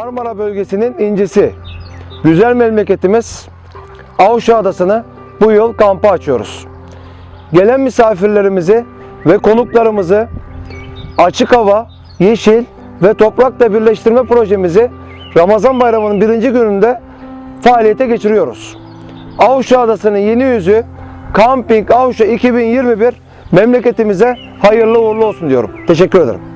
Marmara bölgesinin incisi, güzel memleketimiz Avşa Adası'nı bu yıl kampa açıyoruz. Gelen misafirlerimizi ve konuklarımızı açık hava, yeşil ve toprakla birleştirme projemizi Ramazan Bayramı'nın 1. gününde faaliyete geçiriyoruz. Avşa Adası'nın yeni yüzü Camping Avşa 2021 memleketimize hayırlı uğurlu olsun diyorum. Teşekkür ederim.